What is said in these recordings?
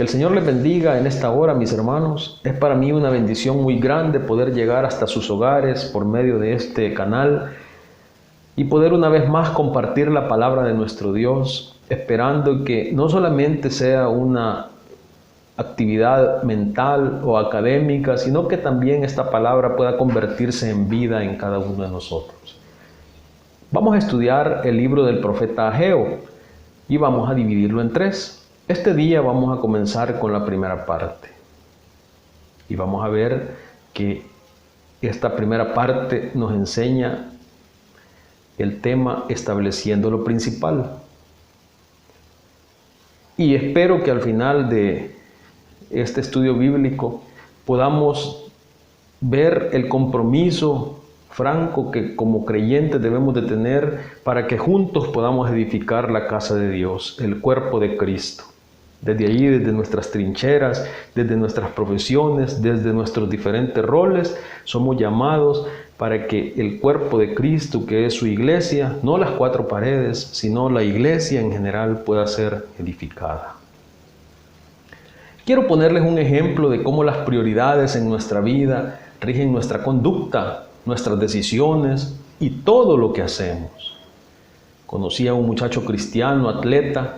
Que el Señor les bendiga en esta hora, mis hermanos. Es para mí una bendición muy grande poder llegar hasta sus hogares por medio de este canal y poder una vez más compartir la palabra de nuestro Dios, esperando que no solamente sea una actividad mental o académica, sino que también esta palabra pueda convertirse en vida en cada uno de nosotros. Vamos a estudiar el libro del profeta Ageo y vamos a dividirlo en 3. Este día vamos a comenzar con la primera parte y vamos a ver que esta primera parte nos enseña el tema estableciendo lo principal. Y espero que al final de este estudio bíblico podamos ver el compromiso franco que como creyentes debemos de tener para que juntos podamos edificar la casa de Dios, el cuerpo de Cristo. Desde allí, desde nuestras trincheras, desde nuestras profesiones, desde nuestros diferentes roles, somos llamados para que el cuerpo de Cristo, que es su iglesia, no las 4 paredes, sino la iglesia en general, pueda ser edificada. Quiero ponerles un ejemplo de cómo las prioridades en nuestra vida rigen nuestra conducta, nuestras decisiones y todo lo que hacemos. Conocí a un muchacho cristiano, atleta.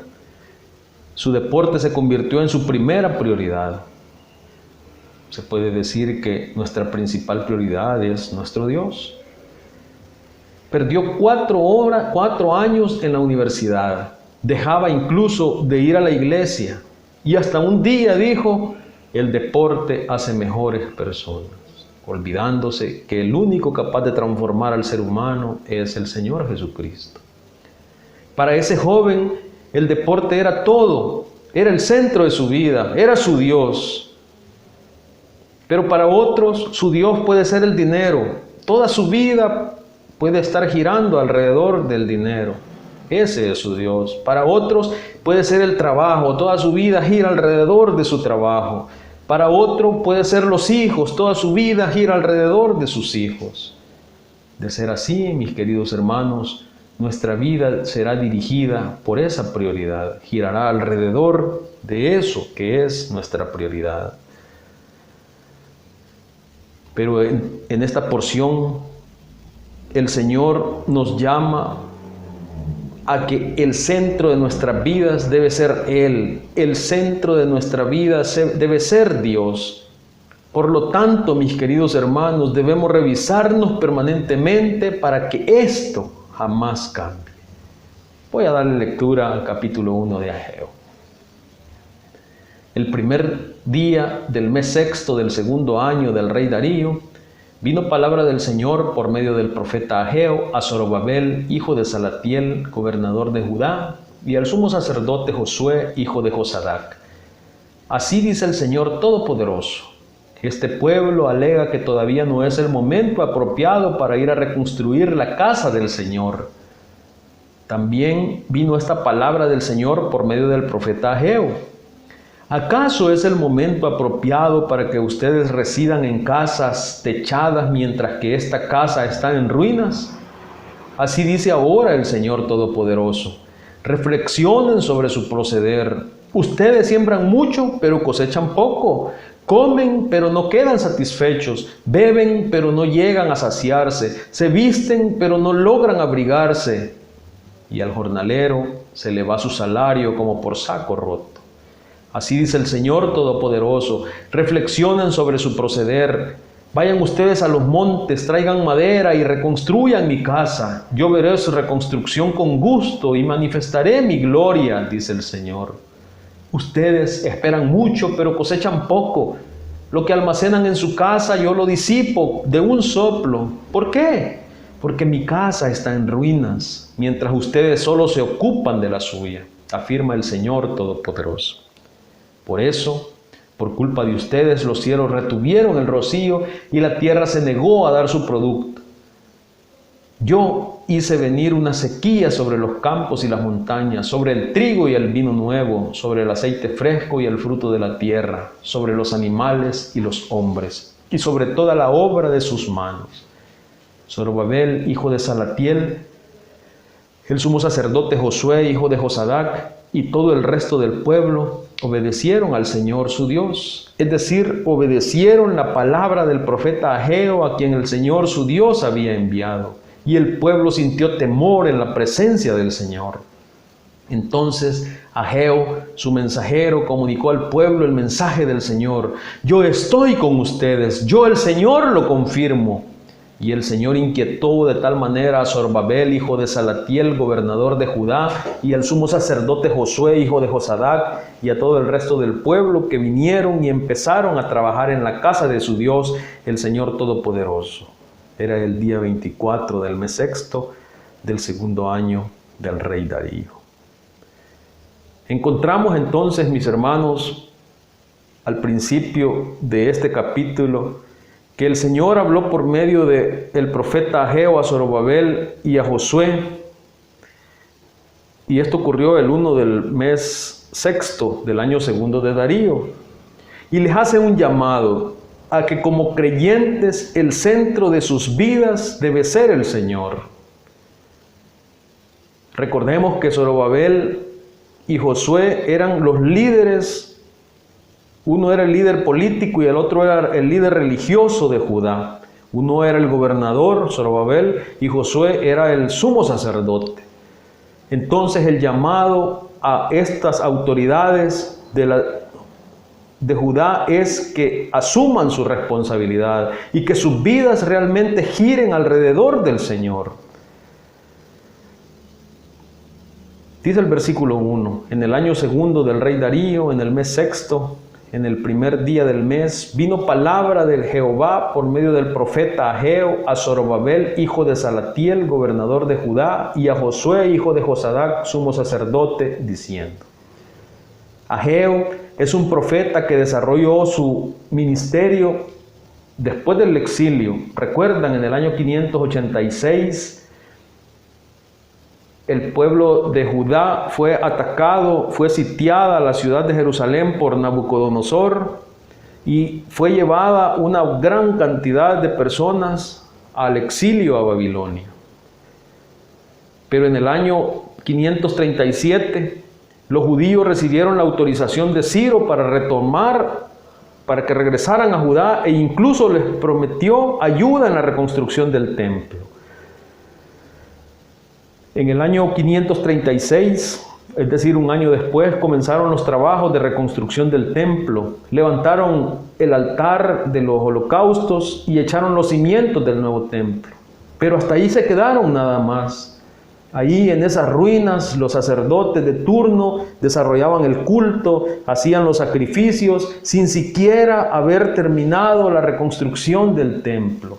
Su deporte se convirtió en su primera prioridad. Se puede decir que nuestra principal prioridad es nuestro Dios. Perdió 4 años en la universidad. Dejaba incluso de ir a la iglesia. Y hasta un día dijo, el deporte hace mejores personas, olvidándose que el único capaz de transformar al ser humano es el Señor Jesucristo. Para ese joven, el deporte era todo, era el centro de su vida, era su Dios. Pero para otros, su Dios puede ser el dinero. Toda su vida puede estar girando alrededor del dinero. Ese es su Dios. Para otros puede ser el trabajo. Toda su vida gira alrededor de su trabajo. Para otro puede ser los hijos. Toda su vida gira alrededor de sus hijos. De ser así, mis queridos hermanos, nuestra vida será dirigida por esa prioridad. Girará alrededor de eso que es nuestra prioridad. Pero en esta porción, el Señor nos llama a que el centro de nuestras vidas debe ser Él. El centro de nuestra vida debe ser Dios. Por lo tanto, mis queridos hermanos, debemos revisarnos permanentemente para que esto jamás cambie. Voy a darle lectura al capítulo 1 de Ageo. El primer día del mes 6 del 2º año del rey Darío, vino palabra del Señor por medio del profeta Ageo a Zorobabel, hijo de Salatiel, gobernador de Judá, y al sumo sacerdote Josué, hijo de Josadac. Así dice el Señor Todopoderoso: este pueblo alega que todavía no es el momento apropiado para ir a reconstruir la casa del Señor. También vino esta palabra del Señor por medio del profeta Ageo. ¿Acaso es el momento apropiado para que ustedes residan en casas techadas mientras que esta casa está en ruinas? Así dice ahora el Señor Todopoderoso. Reflexionen sobre su proceder. Ustedes siembran mucho, pero cosechan poco. Comen, pero no quedan satisfechos. Beben, pero no llegan a saciarse. Se visten, pero no logran abrigarse. Y al jornalero se le va su salario como por saco roto. Así dice el Señor Todopoderoso: reflexionen sobre su proceder. Vayan ustedes a los montes, traigan madera y reconstruyan mi casa. Yo veré su reconstrucción con gusto y manifestaré mi gloria, dice el Señor. Ustedes esperan mucho, pero cosechan poco. Lo que almacenan en su casa yo lo disipo de un soplo. ¿Por qué? Porque mi casa está en ruinas, mientras ustedes solo se ocupan de la suya, afirma el Señor Todopoderoso. Por eso, por culpa de ustedes, los cielos retuvieron el rocío y la tierra se negó a dar su producto. Yo hice venir una sequía sobre los campos y las montañas, sobre el trigo y el vino nuevo, sobre el aceite fresco y el fruto de la tierra, sobre los animales y los hombres, y sobre toda la obra de sus manos. Zorobabel, hijo de Salatiel, el sumo sacerdote Josué, hijo de Josadac, y todo el resto del pueblo obedecieron al Señor su Dios. Es decir, obedecieron la palabra del profeta Ageo, a quien el Señor su Dios había enviado. Y el pueblo sintió temor en la presencia del Señor. Entonces Ageo, su mensajero, comunicó al pueblo el mensaje del Señor. Yo estoy con ustedes, yo el Señor lo confirmo. Y el Señor inquietó de tal manera a Zorobabel, hijo de Salatiel, gobernador de Judá, y al sumo sacerdote Josué, hijo de Josadac, y a todo el resto del pueblo, que vinieron y empezaron a trabajar en la casa de su Dios, el Señor Todopoderoso. Era el día 24 del mes sexto del segundo año del rey Darío. Encontramos entonces, mis hermanos, al principio de este capítulo, que el Señor habló por medio del profeta Ageo a Zorobabel y a Josué, y esto ocurrió el 1 del mes sexto del año segundo de Darío, y les hace un llamado a que como creyentes el centro de sus vidas debe ser el Señor. Recordemos que Zorobabel y Josué eran los líderes. Uno era el líder político y el otro era el líder religioso de Judá. Uno era el gobernador, Zorobabel, y Josué era el sumo sacerdote. Entonces el llamado a estas autoridades de Judá es que asuman su responsabilidad y que sus vidas realmente giren alrededor del Señor. Dice el versículo 1, en el año segundo del rey Darío, en el mes sexto, en el primer día del mes, vino palabra del Jehová por medio del profeta Ageo a Zorobabel, hijo de Salatiel, gobernador de Judá, y a Josué, hijo de Josadac, sumo sacerdote, diciendo: Ageo es un profeta que desarrolló su ministerio después del exilio. Recuerdan, en el año 586, el pueblo de Judá fue atacado, fue sitiada la ciudad de Jerusalén por Nabucodonosor y fue llevada una gran cantidad de personas al exilio a Babilonia. Pero en el año 537 los judíos recibieron la autorización de Ciro para retomar, para que regresaran a Judá, e incluso les prometió ayuda en la reconstrucción del templo. En el año 536, es decir, un año después, comenzaron los trabajos de reconstrucción del templo. Levantaron el altar de los holocaustos y echaron los cimientos del nuevo templo. Pero hasta ahí se quedaron nada más. Ahí en esas ruinas los sacerdotes de turno desarrollaban el culto, hacían los sacrificios, sin siquiera haber terminado la reconstrucción del templo.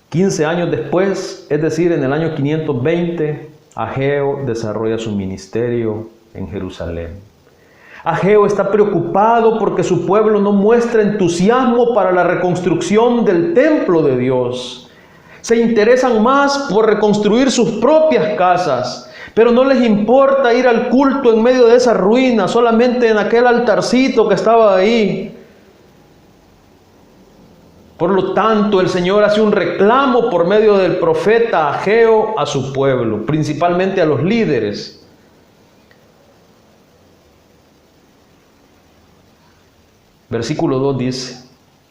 15 años después, es decir, en el año 520, Ageo desarrolla su ministerio en Jerusalén. Ageo está preocupado porque su pueblo no muestra entusiasmo para la reconstrucción del templo de Dios. Se interesan más por reconstruir sus propias casas, pero no les importa ir al culto en medio de esa ruina, solamente en aquel altarcito que estaba ahí. Por lo tanto, el Señor hace un reclamo por medio del profeta Ageo a su pueblo, principalmente a los líderes. Versículo 2 dice: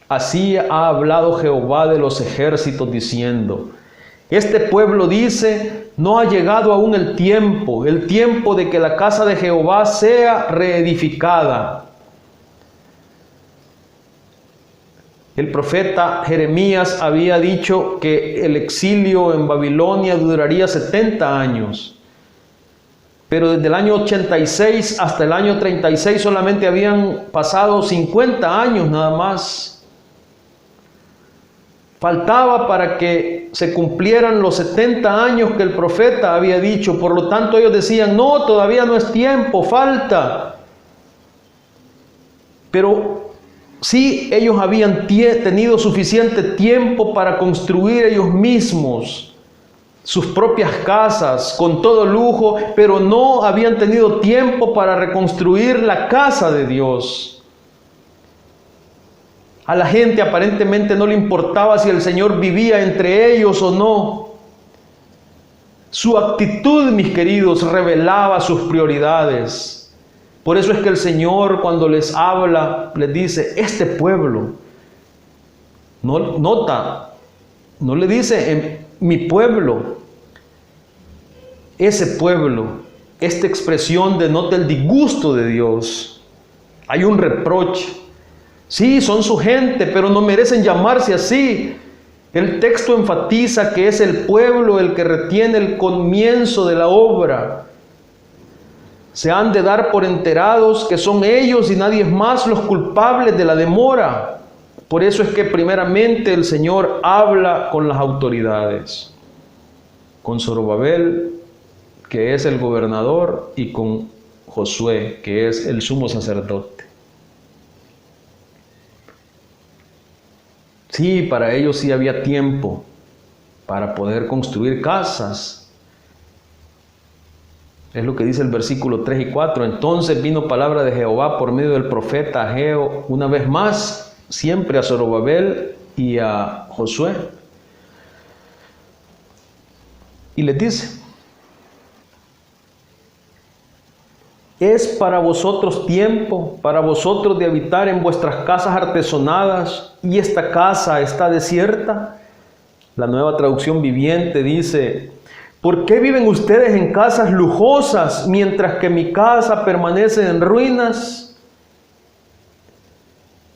Así ha hablado Jehová de los ejércitos diciendo: Este pueblo dice, no ha llegado aún el tiempo de que la casa de Jehová sea reedificada. El profeta Jeremías había dicho que el exilio en Babilonia duraría 70 años. Pero desde el año 86 hasta el año 36 solamente habían pasado 50 años nada más. Faltaba para que se cumplieran los 70 años que el profeta había dicho. Por lo tanto ellos decían: no, todavía no es tiempo, falta. Pero sí, ellos habían tenido suficiente tiempo para construir ellos mismos sus propias casas con todo lujo, pero no habían tenido tiempo para reconstruir la casa de Dios. A la gente aparentemente no le importaba si el Señor vivía entre ellos o no. Su actitud, mis queridos, revelaba sus prioridades. Por eso es que el Señor, cuando les habla, les dice, este pueblo, no le dice mi pueblo, ese pueblo, esta expresión denota el disgusto de Dios. Hay un reproche. Sí, son su gente, pero no merecen llamarse así. El texto enfatiza que es el pueblo el que retiene el comienzo de la obra. Se han de dar por enterados que son ellos y nadie más los culpables de la demora. Por eso es que primeramente el Señor habla con las autoridades, con Zorobabel, que es el gobernador, y con Josué, que es el sumo sacerdote. Sí, para ellos sí había tiempo para poder construir casas. Es lo que dice el versículo 3 y 4. Entonces vino palabra de Jehová por medio del profeta Ageo, una vez más, siempre a Zorobabel y a Josué. Y les dice, es para vosotros tiempo, para vosotros de habitar en vuestras casas artesonadas, y esta casa está desierta. La Nueva Traducción Viviente dice, ¿por qué viven ustedes en casas lujosas, mientras que mi casa permanece en ruinas?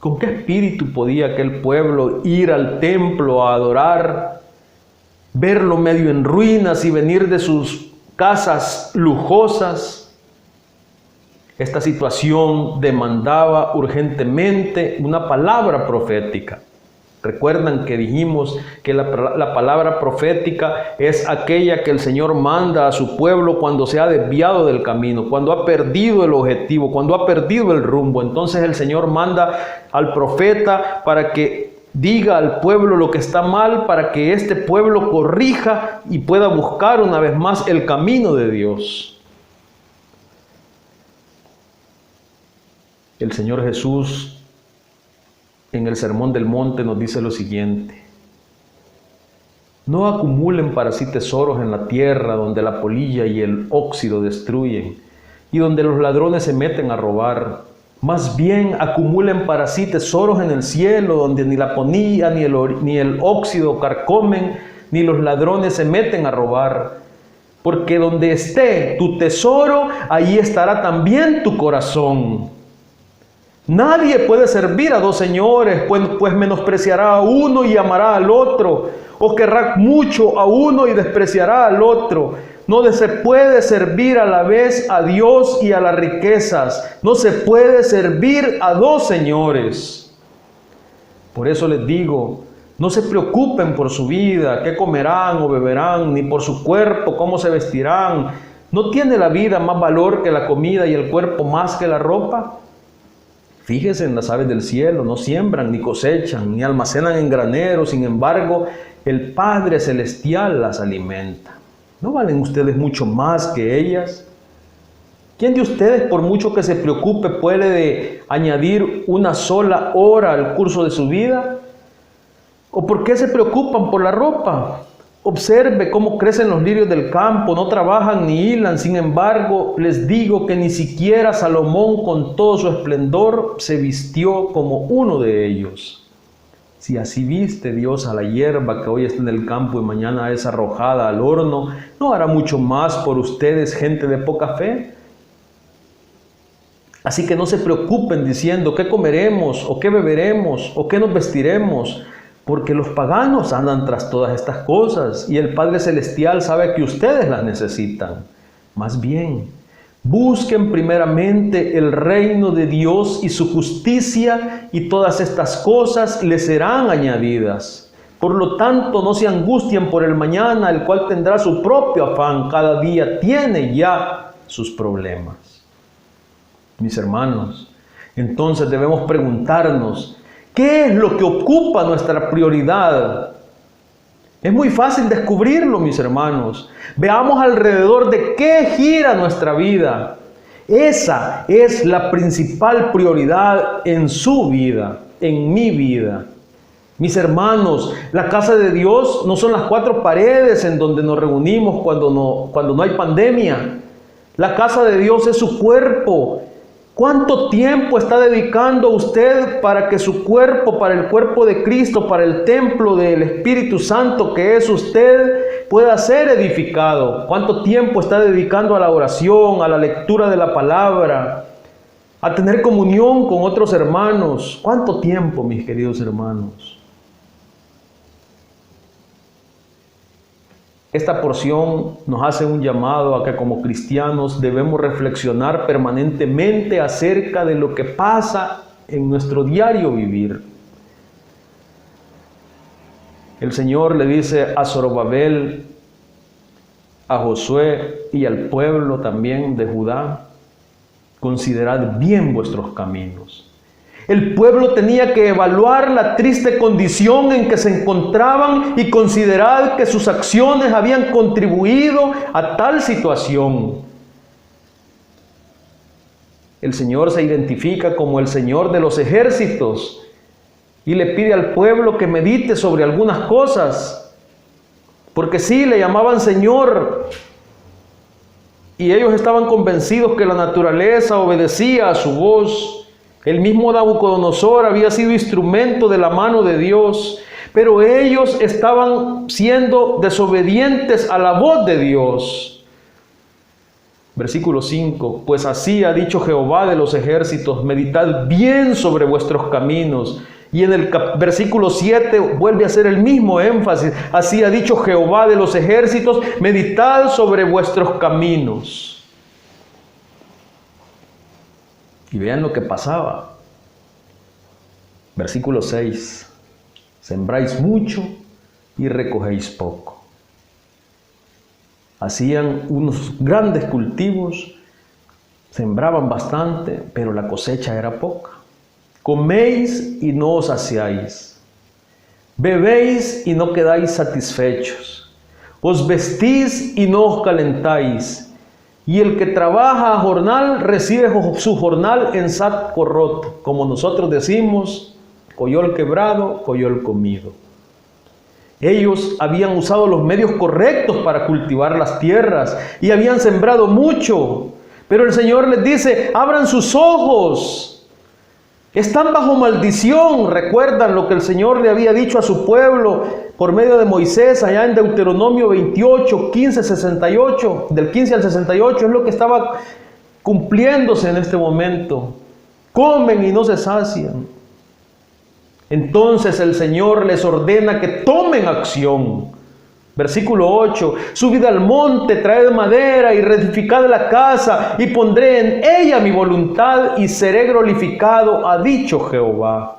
¿Con qué espíritu podía aquel pueblo ir al templo a adorar, verlo medio en ruinas y venir de sus casas lujosas? Esta situación demandaba urgentemente una palabra profética. Recuerdan que dijimos que la palabra profética es aquella que el Señor manda a su pueblo cuando se ha desviado del camino, cuando ha perdido el objetivo, cuando ha perdido el rumbo. Entonces el Señor manda al profeta para que diga al pueblo lo que está mal, para que este pueblo corrija y pueda buscar una vez más el camino de Dios. El Señor Jesús en el Sermón del Monte nos dice lo siguiente: no acumulen para sí tesoros en la tierra, donde la polilla y el óxido destruyen, y donde los ladrones se meten a robar. Más bien acumulen para sí tesoros en el cielo, donde ni la polilla ni el óxido carcomen, ni los ladrones se meten a robar. Porque donde esté tu tesoro, ahí estará también tu corazón. Nadie puede servir a dos señores, pues menospreciará a uno y amará al otro, o querrá mucho a uno y despreciará al otro. No se puede servir a la vez a Dios y a las riquezas. No se puede servir a dos señores. Por eso les digo, no se preocupen por su vida, qué comerán o beberán, ni por su cuerpo, cómo se vestirán. ¿No tiene la vida más valor que la comida y el cuerpo más que la ropa? Fíjense en las aves del cielo, no siembran, ni cosechan, ni almacenan en graneros, sin embargo, el Padre Celestial las alimenta. ¿No valen ustedes mucho más que ellas? ¿Quién de ustedes, por mucho que se preocupe, puede añadir una sola hora al curso de su vida? ¿O por qué se preocupan por la ropa? Observe cómo crecen los lirios del campo, no trabajan ni hilan. Sin embargo, les digo que ni siquiera Salomón, con todo su esplendor, se vistió como uno de ellos. Si así viste Dios a la hierba que hoy está en el campo y mañana es arrojada al horno, ¿no hará mucho más por ustedes, gente de poca fe? Así que no se preocupen diciendo qué comeremos, o qué beberemos, o qué nos vestiremos, porque los paganos andan tras todas estas cosas, y el Padre Celestial sabe que ustedes las necesitan. Más bien, busquen primeramente el reino de Dios y su justicia, y todas estas cosas les serán añadidas. Por lo tanto, no se angustien por el mañana, el cual tendrá su propio afán. Cada día tiene ya sus problemas. Mis hermanos, entonces debemos preguntarnos, ¿qué es lo que ocupa nuestra prioridad? Es muy fácil descubrirlo, mis hermanos. Veamos alrededor de qué gira nuestra vida. Esa es la principal prioridad en su vida, en mi vida. Mis hermanos, la casa de Dios no son las 4 paredes en donde nos reunimos cuando no hay pandemia. La casa de Dios es su cuerpo. ¿Cuánto tiempo está dedicando usted para que su cuerpo, para el cuerpo de Cristo, para el templo del Espíritu Santo que es usted, pueda ser edificado? ¿Cuánto tiempo está dedicando a la oración, a la lectura de la palabra, a tener comunión con otros hermanos? ¿Cuánto tiempo, mis queridos hermanos? Esta porción nos hace un llamado a que como cristianos debemos reflexionar permanentemente acerca de lo que pasa en nuestro diario vivir. El Señor le dice a Zorobabel, a Josué y al pueblo también de Judá: considerad bien vuestros caminos. El pueblo tenía que evaluar la triste condición en que se encontraban y considerar que sus acciones habían contribuido a tal situación. El Señor se identifica como el Señor de los ejércitos y le pide al pueblo que medite sobre algunas cosas, porque sí, le llamaban Señor y ellos estaban convencidos que la naturaleza obedecía a su voz. El mismo Nabucodonosor había sido instrumento de la mano de Dios, pero ellos estaban siendo desobedientes a la voz de Dios. Versículo 5: pues así ha dicho Jehová de los ejércitos, meditad bien sobre vuestros caminos. Y en el versículo 7 vuelve a hacer el mismo énfasis: así ha dicho Jehová de los ejércitos, meditad sobre vuestros caminos. Y vean lo que pasaba. Versículo 6. Sembráis mucho y recogéis poco. Hacían unos grandes cultivos, sembraban bastante, pero la cosecha era poca. Coméis y no os saciáis. Bebéis y no quedáis satisfechos. Os vestís y no os calentáis. Y el que trabaja a jornal recibe su jornal en saco roto. Como nosotros decimos, coyol quebrado, coyol comido. Ellos habían usado los medios correctos para cultivar las tierras y habían sembrado mucho. Pero el Señor les dice: abran sus ojos. Están bajo maldición. ¿Recuerdan lo que el Señor le había dicho a su pueblo por medio de Moisés allá en Deuteronomio 28, 15, 68? Del 15 al 68 es lo que estaba cumpliéndose en este momento. Comen y no se sacian. Entonces el Señor les ordena que tomen acción. Versículo 8: subid al monte, traed madera y reedificad la casa, y pondré en ella mi voluntad y seré glorificado, ha dicho Jehová.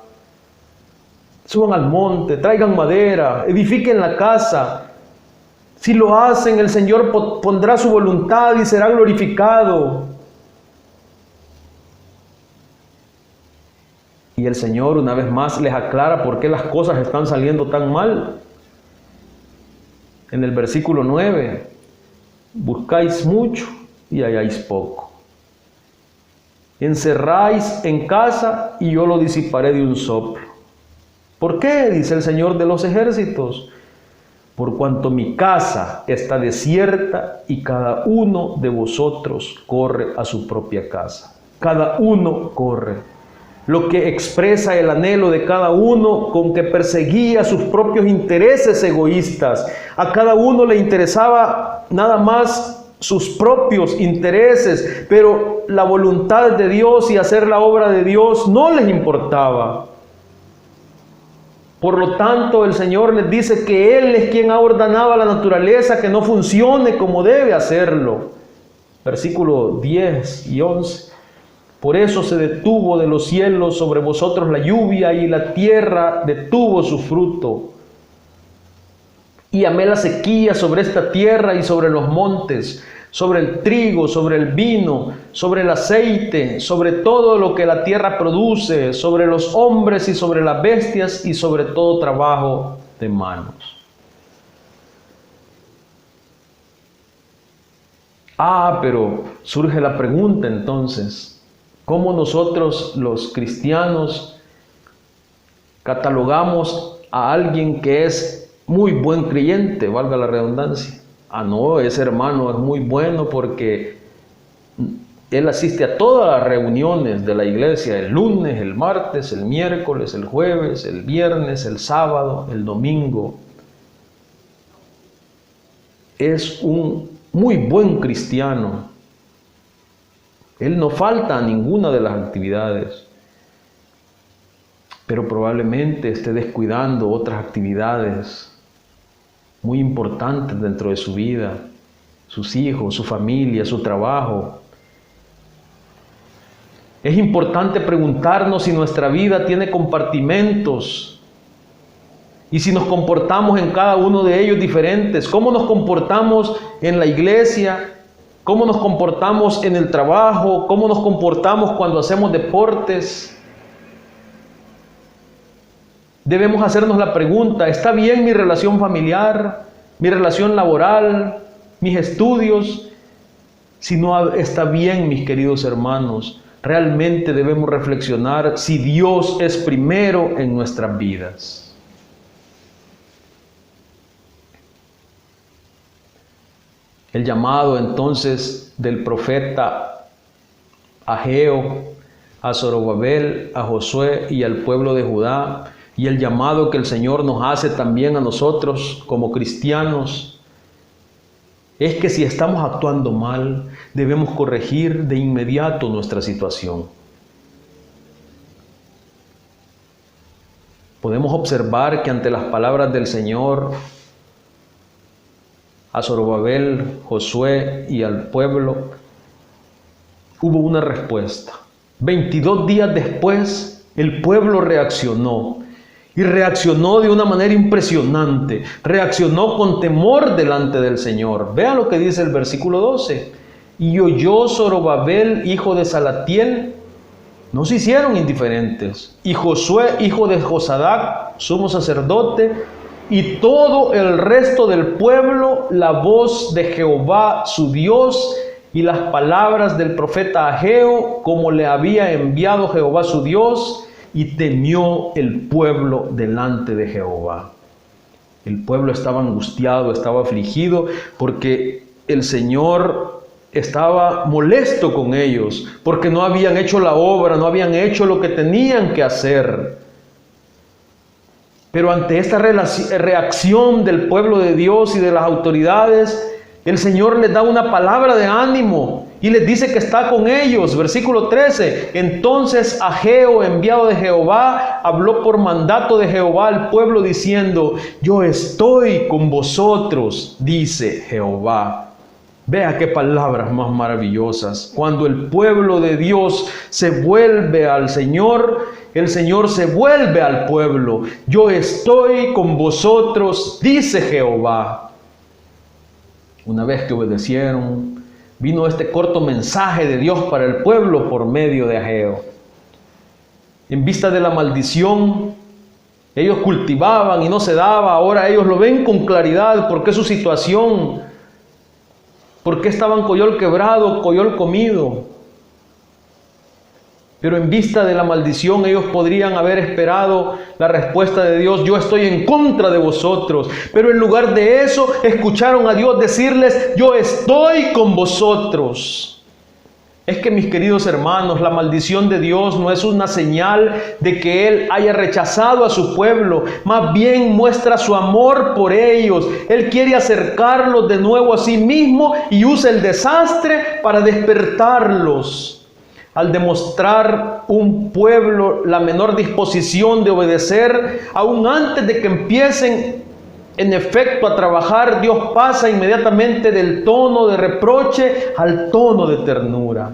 Suban al monte, traigan madera, edifiquen la casa. Si lo hacen, el Señor pondrá su voluntad y será glorificado. Y el Señor una vez más les aclara por qué las cosas están saliendo tan mal. En el versículo 9: buscáis mucho y halláis poco. Encerráis en casa y yo lo disiparé de un soplo. ¿Por qué? Dice el Señor de los ejércitos: por cuanto mi casa está desierta y cada uno de vosotros corre a su propia casa. Cada uno corre. Lo que expresa el anhelo de cada uno con que perseguía sus propios intereses egoístas. A cada uno le interesaba nada más sus propios intereses, pero la voluntad de Dios y hacer la obra de Dios no les importaba. Por lo tanto, el Señor les dice que Él es quien ha ordenado a la naturaleza que no funcione como debe hacerlo. Versículos 10 y 11. Por eso se detuvo de los cielos sobre vosotros la lluvia y la tierra detuvo su fruto. Y amé la sequía sobre esta tierra y sobre los montes, sobre el trigo, sobre el vino, sobre el aceite, sobre todo lo que la tierra produce, sobre los hombres y sobre las bestias y sobre todo trabajo de manos. Pero surge la pregunta entonces: ¿cómo nosotros los cristianos catalogamos a alguien que es muy buen creyente, valga la redundancia. Ah, no, ese hermano es muy bueno porque él asiste a todas las reuniones de la iglesia, el lunes, el martes, el miércoles, el jueves, el viernes, el sábado, el domingo. Es un muy buen cristiano. Él no falta a ninguna de las actividades, pero probablemente esté descuidando otras actividades muy importantes dentro de su vida, sus hijos, su familia, su trabajo. Es importante preguntarnos si nuestra vida tiene compartimentos y si nos comportamos en cada uno de ellos diferentes. ¿Cómo nos comportamos en la iglesia? ¿Cómo nos comportamos en el trabajo? ¿Cómo nos comportamos cuando hacemos deportes? Debemos hacernos la pregunta, ¿está bien mi relación familiar, mi relación laboral, mis estudios? Si no está bien, mis queridos hermanos, realmente debemos reflexionar si Dios es primero en nuestras vidas. El llamado entonces del profeta Ageo a Zorobabel, a Josué y al pueblo de Judá, y el llamado que el Señor nos hace también a nosotros como cristianos, es que si estamos actuando mal, debemos corregir de inmediato nuestra situación. Podemos observar que ante las palabras del Señor a Zorobabel, Josué y al pueblo, hubo una respuesta. 22 días después, el pueblo reaccionó. Y reaccionó de una manera impresionante. Reaccionó con temor delante del Señor. Vean lo que dice el versículo 12. Y oyó Zorobabel, hijo de Salatiel. No se hicieron indiferentes. Y Josué, hijo de Josadac, sumo sacerdote, y todo el resto del pueblo, la voz de Jehová su Dios y las palabras del profeta Ageo, como le había enviado Jehová su Dios, y temió el pueblo delante de Jehová. El pueblo estaba angustiado, estaba afligido, porque el Señor estaba molesto con ellos, porque no habían hecho la obra, no habían hecho lo que tenían que hacer. Pero ante esta reacción del pueblo de Dios y de las autoridades, el Señor les da una palabra de ánimo y les dice que está con ellos. Versículo 13. Entonces Ageo, enviado de Jehová, habló por mandato de Jehová al pueblo diciendo: yo estoy con vosotros, dice Jehová. Vea qué palabras más maravillosas. Cuando el pueblo de Dios se vuelve al Señor, el Señor se vuelve al pueblo. Yo estoy con vosotros, dice Jehová. Una vez que obedecieron, vino este corto mensaje de Dios para el pueblo por medio de Ageo. En vista de la maldición, ellos cultivaban y no se daba. Ahora ellos lo ven con claridad porque su situación, porque estaban coyol quebrado, coyol comido. Pero en vista de la maldición, ellos podrían haber esperado la respuesta de Dios: yo estoy en contra de vosotros. Pero en lugar de eso, escucharon a Dios decirles: yo estoy con vosotros. Es que, mis queridos hermanos, la maldición de Dios no es una señal de que Él haya rechazado a su pueblo. Más bien muestra su amor por ellos. Él quiere acercarlos de nuevo a sí mismo y usa el desastre para despertarlos. Al demostrar un pueblo la menor disposición de obedecer, aún antes de que empiecen en efecto a trabajar, Dios pasa inmediatamente del tono de reproche al tono de ternura.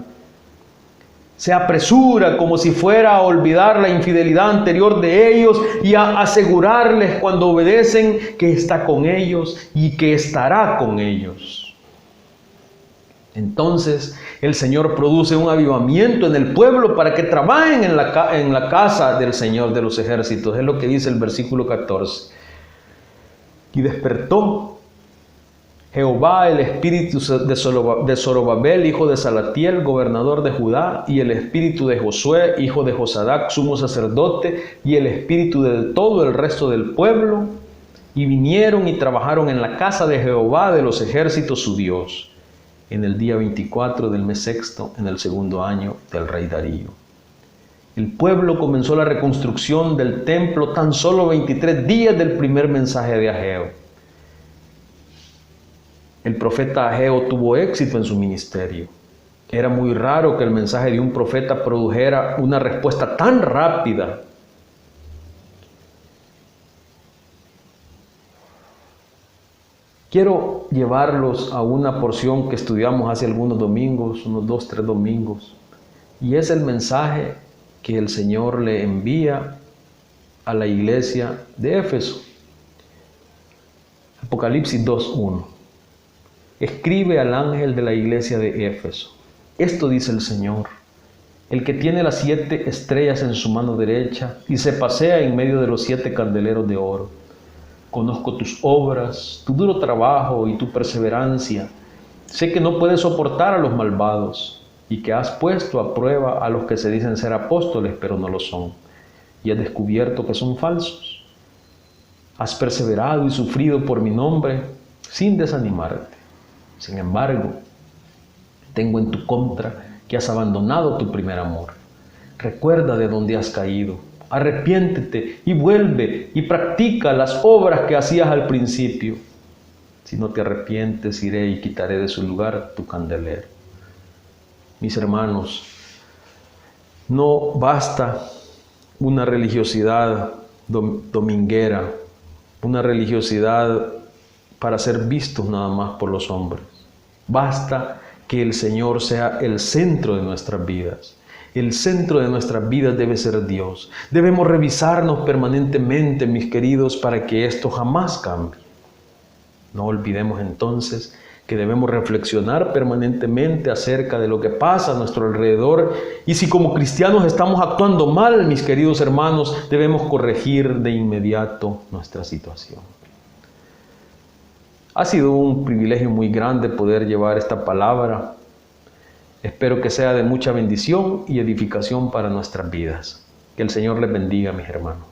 Se apresura como si fuera a olvidar la infidelidad anterior de ellos y a asegurarles cuando obedecen que está con ellos y que estará con ellos. Entonces el Señor produce un avivamiento en el pueblo para que trabajen en la casa del Señor de los ejércitos. Es lo que dice el versículo 14. Y despertó Jehová el espíritu de Zorobabel, hijo de Salatiel, gobernador de Judá, y el espíritu de Josué, hijo de Josadac, sumo sacerdote, y el espíritu de todo el resto del pueblo, y vinieron y trabajaron en la casa de Jehová de los ejércitos su Dios, en el día 24 del mes sexto, en el segundo año del rey Darío. El pueblo comenzó la reconstrucción del templo tan solo 23 días del primer mensaje de Ageo. El profeta Ageo tuvo éxito en su ministerio. Era muy raro que el mensaje de un profeta produjera una respuesta tan rápida. Quiero llevarlos a una porción que estudiamos hace algunos domingos, unos 2, 3 domingos, y es el mensaje que el Señor le envía a la iglesia de Éfeso. Apocalipsis 2:1. Escribe al ángel de la iglesia de Éfeso. Esto dice el Señor, el que tiene las 7 estrellas en su mano derecha y se pasea en medio de los 7 candeleros de oro. Conozco tus obras, tu duro trabajo y tu perseverancia. Sé que no puedes soportar a los malvados y que has puesto a prueba a los que se dicen ser apóstoles, pero no lo son, y has descubierto que son falsos. Has perseverado y sufrido por mi nombre sin desanimarte. Sin embargo, tengo en tu contra que has abandonado tu primer amor. Recuerda de dónde has caído, arrepiéntete y vuelve y practica las obras que hacías al principio. Si no te arrepientes, iré y quitaré de su lugar tu candelero. Mis hermanos, no basta una religiosidad dominguera, una religiosidad para ser vistos nada más por los hombres. Basta que el Señor sea el centro de nuestras vidas. El centro de nuestras vidas debe ser Dios. Debemos revisarnos permanentemente, mis queridos, para que esto jamás cambie. No olvidemos entonces que debemos reflexionar permanentemente acerca de lo que pasa a nuestro alrededor, y si como cristianos estamos actuando mal, mis queridos hermanos, debemos corregir de inmediato nuestra situación. Ha sido un privilegio muy grande poder llevar esta palabra. Espero que sea de mucha bendición y edificación para nuestras vidas. Que el Señor les bendiga, mis hermanos.